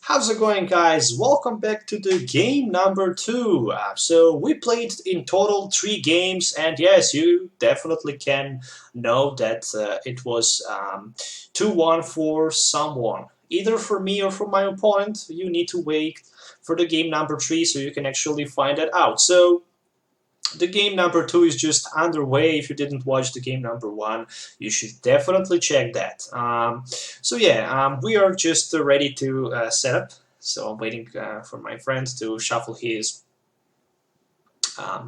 How's it going, guys? Welcome back to the game number 2. So we played in total 3 games, and yes, you definitely can know that it was 2-1 for someone. Either for me or for my opponent. You need to wait for the game number 3 so you can actually find that out. So the game number 2 is just underway. If you didn't watch the game number 1, you should definitely check that. We are just ready to set up. So I'm waiting for my friend to shuffle his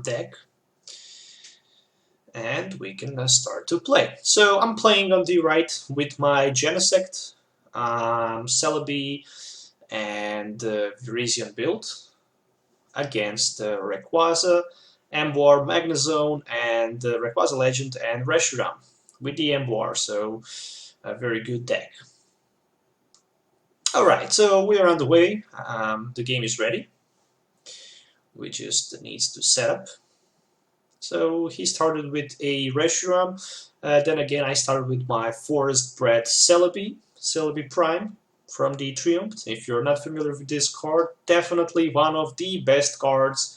deck. And we can start to play. So I'm playing on the right with my Genesect, Celebi, and Virizion build against Rayquaza, Emboar, Magnezone, and Rayquaza Legend, and Reshiram with the Emboar, so a very good deck. Alright, so we are on the way. The game is ready. We just needs to set up. So he started with a Reshiram. Then again, I started with my forest-bred Celebi Prime from the Triumph. If you're not familiar with this card, definitely one of the best cards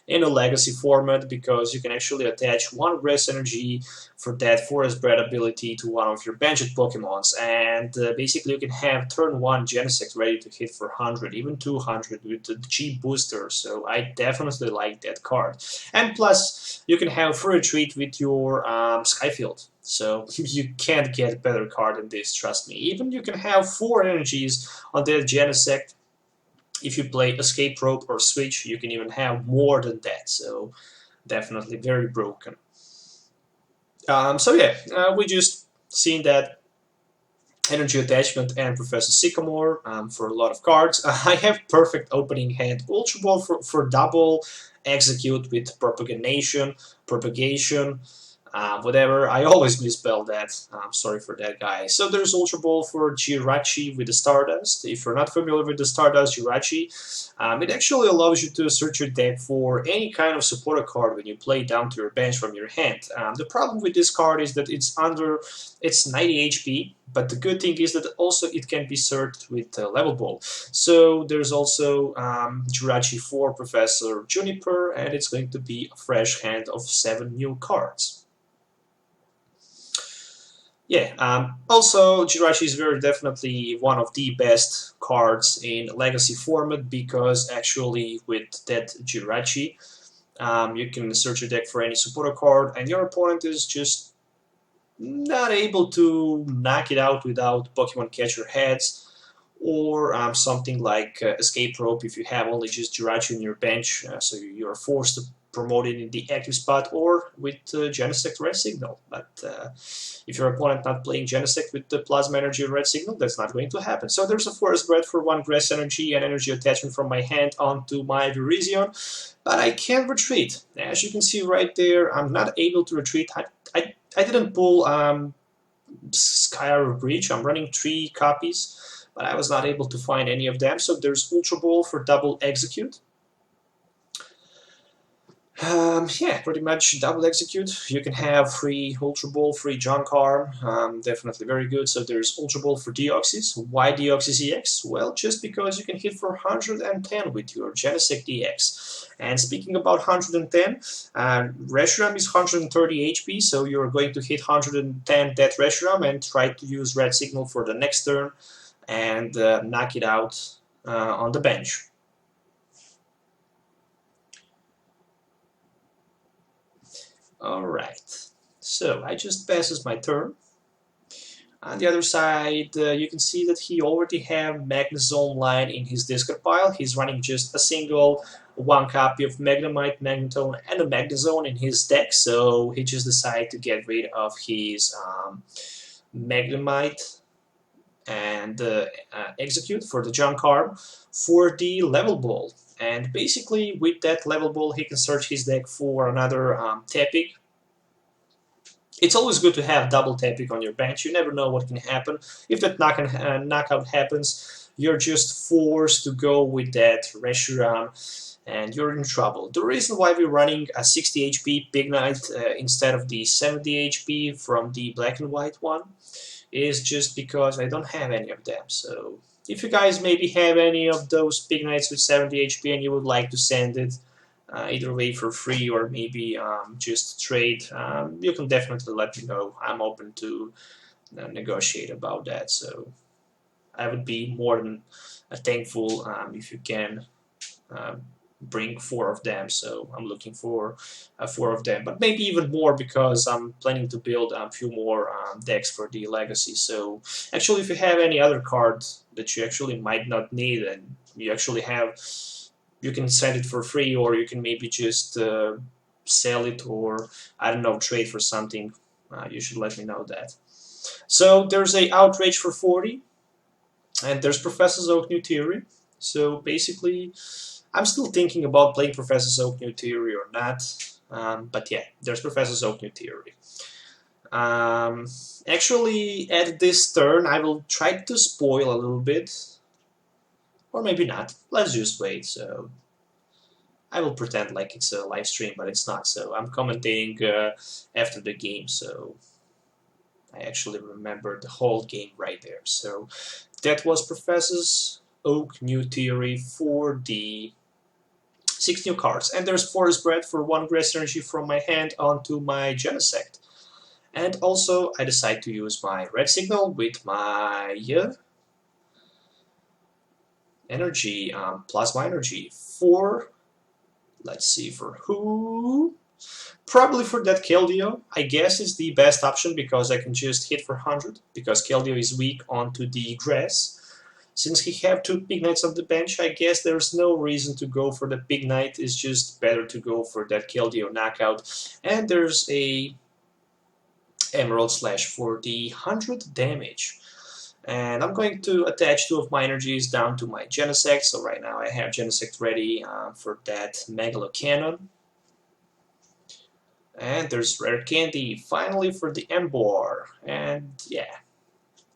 in a legacy format, because you can actually attach 1 grass energy for that forest bred ability to one of your benched Pokemons, and basically you can have turn 1 Genesect ready to hit for 100, even 200 with the G booster, so I definitely like that card. And plus, you can have free retreat with your Skyfield, so you can't get a better card than this, trust me. Even you can have 4 energies on that Genesect. If you play Escape Rope or Switch, you can even have more than that, so definitely very broken. We just seen that Energy Attachment and Professor Sycamore for a lot of cards. I have perfect opening hand Ultra Ball for double execute with Propagation, whatever. I always misspell that. I'm sorry for that, guys. So there's Ultra Ball for Jirachi with the Stardust. If you're not familiar with the Stardust Jirachi, it actually allows you to search your deck for any kind of supporter card when you play down to your bench from your hand. The problem with this card is that it's 90 HP, but the good thing is that also it can be searched with Level Ball. So there's also Jirachi for Professor Juniper, and it's going to be a fresh hand of 7 new cards. Also Jirachi is very definitely one of the best cards in legacy format, because actually with that Jirachi you can search your deck for any supporter card and your opponent is just not able to knock it out without Pokemon Catcher Heads, or something like Escape Rope if you have only just Jirachi on your bench, so you're forced to promote it in the active spot, or with Genesect Red Signal. But if your opponent not playing Genesect with the Plasma Energy Red Signal, that's not going to happen. So there's a Forest Bred for 1 Grass Energy and Energy Attachment from my hand onto my Virizion, but I can't retreat. As you can see right there, I'm not able to retreat. I didn't pull Skyr Breach. I'm running 3 copies, but I was not able to find any of them. So there's Ultra Ball for double execute. Pretty much double execute. You can have free Ultra Ball, free Junk Arm, definitely very good. So there's Ultra Ball for Deoxys. Why Deoxys EX? Well, just because you can hit for 110 with your Genesect EX. And speaking about 110, Reshiram is 130 HP, so you're going to hit 110 that Reshiram and try to use Red Signal for the next turn and knock it out on the bench. Alright, so I just passes my turn. On the other side, you can see that he already have Magnezone line in his discard pile. He's running just a single 1 copy of Magnemite, Magneton, and a Magnezone in his deck, so he just decided to get rid of his Magnemite and execute for the Junk Arm for the Level Ball. And basically, with that Level Ball, he can search his deck for another Tepic. It's always good to have double Tepic on your bench. You never know what can happen. If that knockout happens, you're just forced to go with that Reshiram, and you're in trouble. The reason why we're running a 60 HP Big Knight instead of the 70 HP from the black and white one is just because I don't have any of them. So if you guys maybe have any of those Pig Knights with 70 HP and you would like to send it either way for free or maybe just trade, you can definitely let me know. I'm open to negotiate about that. So I would be more than thankful if you can bring 4 of them. So I'm looking for 4 of them, but maybe even more because I'm planning to build a few more decks for the Legacy. So actually, if you have any other cards that you actually might not need and you actually have, you can send it for free, or you can maybe just sell it, or I don't know, trade for something. You should let me know that. So there's a Outrage for 40, and there's Professor Oak New Theory. So basically, I'm still thinking about playing Professor Oak New Theory or not. But yeah, there's Professor Oak New Theory. Actually, at this turn, I will try to spoil a little bit. Or maybe not. Let's just wait. So I will pretend like it's a live stream, but it's not. So I'm commentating after the game. So I actually remember the whole game right there. So that was Professor Oak New Theory for the 6 new cards. And there's Forest Bread for 1 Grass Energy from my hand onto my Genesect. And also I decide to use my Red Signal with my energy, Plasma Energy for, let's see, for who? Probably for that Keldeo. I guess is the best option because I can just hit for 100 because Keldeo is weak onto the grass. Since he have 2 Pig Knights on the bench, I guess there's no reason to go for the Pig Knight. It's just better to go for that Keldeo knockout. And there's a Emerald Slash for the 100 damage. And I'm going to attach 2 of my energies down to my Genesect. So right now I have Genesect ready for that Megalo Cannon. And there's Rare Candy finally for the Emboar. And yeah,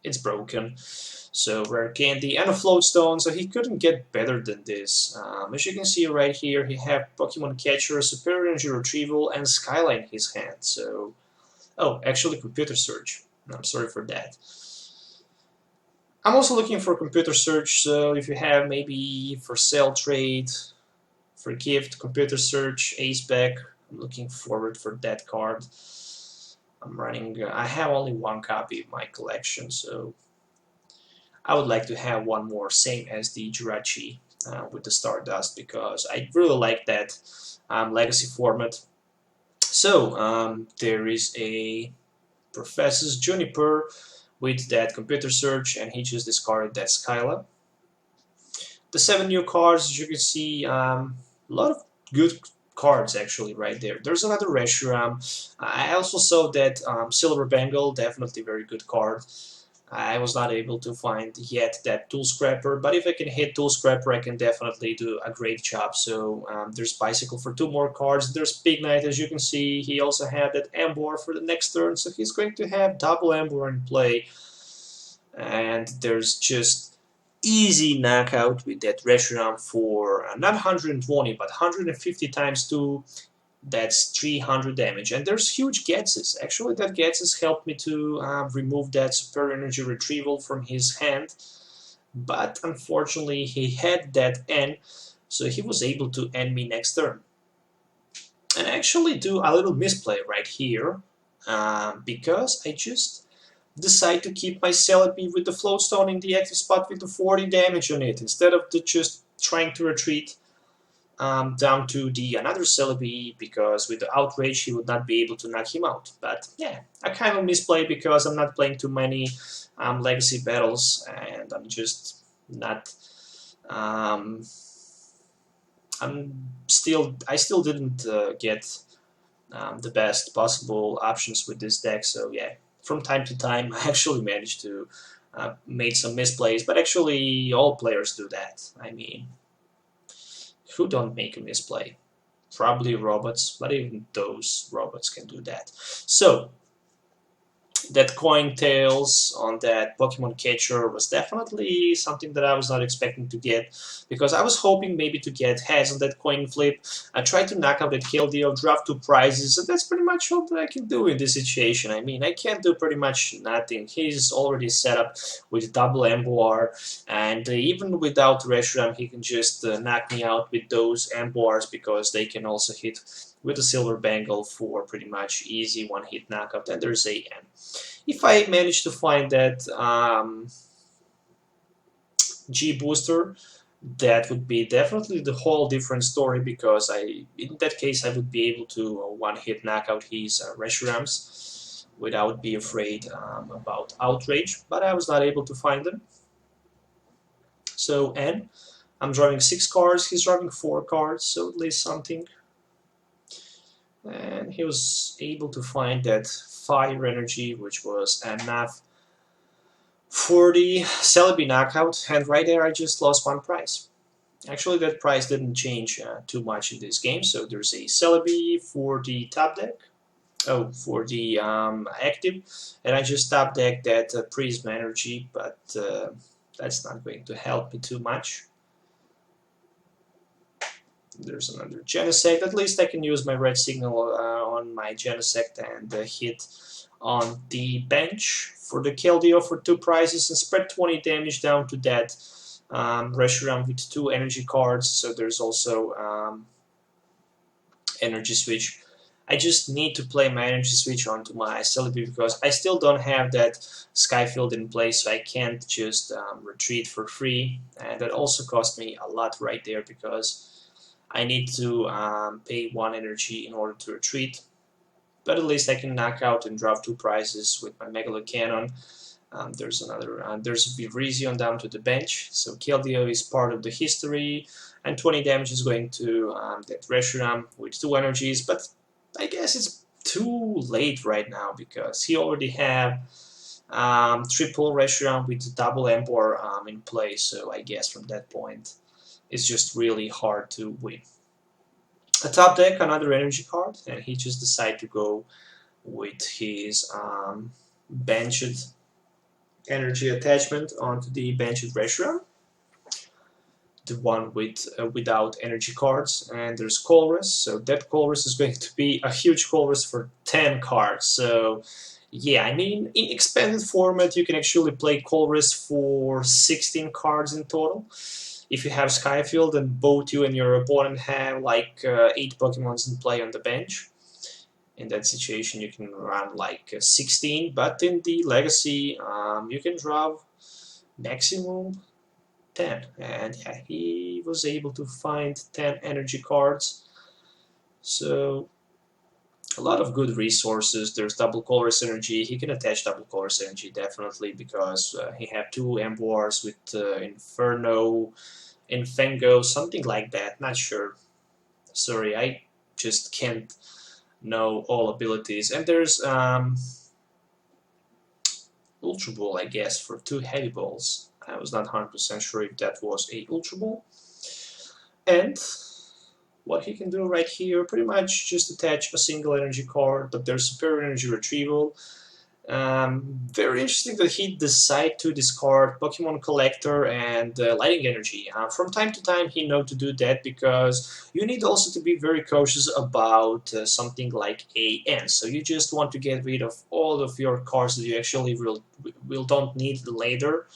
it's broken. So Rare Candy and a Float Stone, so he couldn't get better than this. As you can see right here, he have Pokemon Catcher, Superior Energy Retrieval, and Skyline in his hand. So, oh, actually Computer Search. I'm sorry for that. I'm also looking for Computer Search, so if you have maybe for sale trade, for gift, Computer Search, Ace Back, I'm looking forward for that card. I'm running, I have only 1 copy in my collection, so I would like to have 1 more, same as the Jirachi with the Stardust, because I really like that Legacy format. So, there is a Professor's Juniper with that Computer Search, and he just discarded that Skyla. The 7 new cards, as you can see, a lot of good cards actually right there. There's another Reshiram. I also saw that Silver Bangle, definitely very good card. I was not able to find yet that Tool Scrapper, but if I can hit Tool Scrapper, I can definitely do a great job. So there's Bicycle for 2 more cards. There's Pig Knight, as you can see. He also had that Emboar for the next turn, so he's going to have double Emboar in play. And there's just easy knockout with that Reshiram for not 120, but 150 times 2. That's 300 damage, and there's huge Getses. Actually, that Getses helped me to remove that Superior Energy Retrieval from his hand, but unfortunately he had that N, so he was able to end me next turn. And I actually do a little misplay right here, because I just decide to keep my Celebi with the Float Stone in the active spot with the 40 damage on it, instead of just trying to retreat down to the another Celebi, because with the Outrage he would not be able to knock him out. But yeah, I kind of misplay because I'm not playing too many Legacy battles, and I'm just not. I still didn't get the best possible options with this deck. So yeah, from time to time I actually managed to make some misplays, but actually all players do that. I mean, who don't make a misplay? Probably robots, but even those robots can do that. So, that coin tails on that Pokemon catcher was definitely something that I was not expecting to get, because I was hoping maybe to get heads on that coin flip. I tried to knock out that Keldeo, draft 2 prizes, and that's pretty much all that I can do in this situation. I mean, I can't do pretty much nothing. He's already set up with double Emboar, and even without Reshiram, he can just knock me out with those Emboars, because they can also hit with a Silver Bangle for pretty much easy one-hit knockout. And there's a N. If I manage to find that G booster, that would be definitely the whole different story, because in that case I would be able to one-hit knockout his Reshirams without being afraid about Outrage, but I was not able to find them. So N, I'm drawing 6 cards, he's drawing 4 cards, so at least something. And he was able to find that Fire Energy, which was enough for the Celebi knockout, and right there I just lost 1 prize. Actually, that prize didn't change too much in this game, so there's a Celebi for the top deck, for the active, and I just top decked that Prism Energy, but that's not going to help me too much. There's another Genesect. At least I can use my red signal on my Genesect and hit on the bench for the Keldeo for 2 prizes and spread 20 damage down to that Reshiram with 2 energy cards. So there's also energy switch. I just need to play my energy switch onto my Celebi, because I still don't have that Skyfield in place, so I can't just retreat for free. And that also cost me a lot right there, because I need to pay 1 energy in order to retreat, but at least I can knock out and drop 2 prizes with my Megalo Cannon. There's Virizion down to the bench, so Keldeo is part of the history, and 20 damage is going to that Reshiram with 2 energies, but I guess it's too late right now, because he already have triple Reshiram with double Emboar in play, so I guess from that point it's just really hard to win. A top deck, another energy card, and he just decided to go with his benched energy attachment onto the benched Reshiram, the one with without energy cards. And there's Colress, so that Colress is going to be a huge Colress for 10 cards. So yeah, I mean, in expanded format you can actually play Colress for 16 cards in total. If you have Skyfield and both you and your opponent have like 8 Pokemons in play on the bench, in that situation you can run like 16, but in the Legacy you can draw maximum 10. And yeah, he was able to find 10 energy cards. So a lot of good resources. There's double Colress energy. He can attach double Colress energy definitely, because he have 2 Emboars with Inferno, Infango, something like that. Not sure. Sorry, I just can't know all abilities. And there's Ultra Ball, I guess, for 2 Heavy Balls. I was not 100% sure if that was a Ultra Ball. And what he can do right here, pretty much just attach a single energy card, but there's Superior Energy Retrieval. Very interesting that he decided to discard Pokemon Collector and Lighting Energy. From time to time he knows to do that, because you need also to be very cautious about something like AN. So you just want to get rid of all of your cards that you actually will don't need later.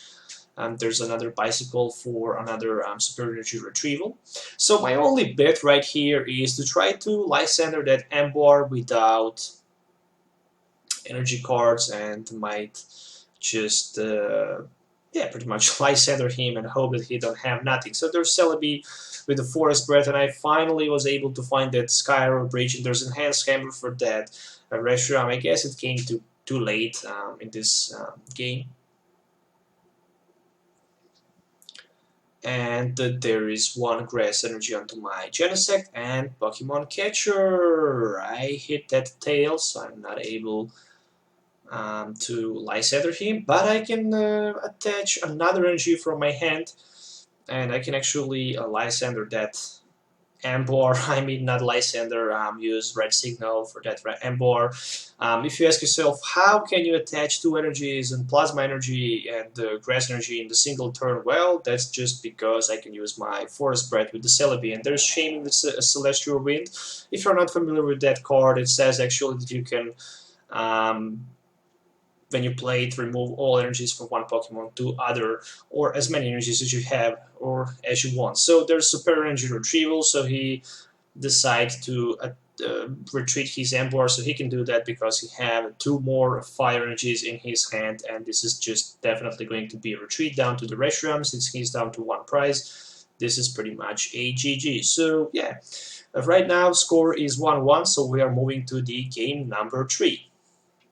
There's another Bicycle for another Superior Energy Retrieval. So my only bet right here is to try to Lysander that Emboar without energy cards, and might just yeah, pretty much Lysander him and hope that he don't have nothing. So there's Celebi with the Forest Breath, and I finally was able to find that Skyro Bridge, and there's Enhanced Hammer for that Reshiram. I guess it came too late in this game. And there is 1 Grass Energy onto my Genesect and Pokemon Catcher. I hit that tail, so I'm not able to Lysander him, but I can attach another energy from my hand, and I can actually Lysander that Emboar, I mean not Lysander, use red signal for that Emboar. If you ask yourself, how can you attach two energies and plasma energy and grass energy in the single turn? Well, that's just because I can use my Forest Breath with the Celebi, and there's Shaming the Celestial Wind. If you're not familiar with that card, it says actually that you can, when you play it, remove all energies from one Pokemon to other, or as many energies as you have, or as you want. So there's Super Energy Retrieval, so he decides to retreat his Emboar, so he can do that because he have 2 more fire energies in his hand, and this is just definitely going to be a retreat down to the Reshiram since he's down to 1 prize. This is pretty much a GG. So yeah, right now score is 1-1, so we are moving to the game number 3.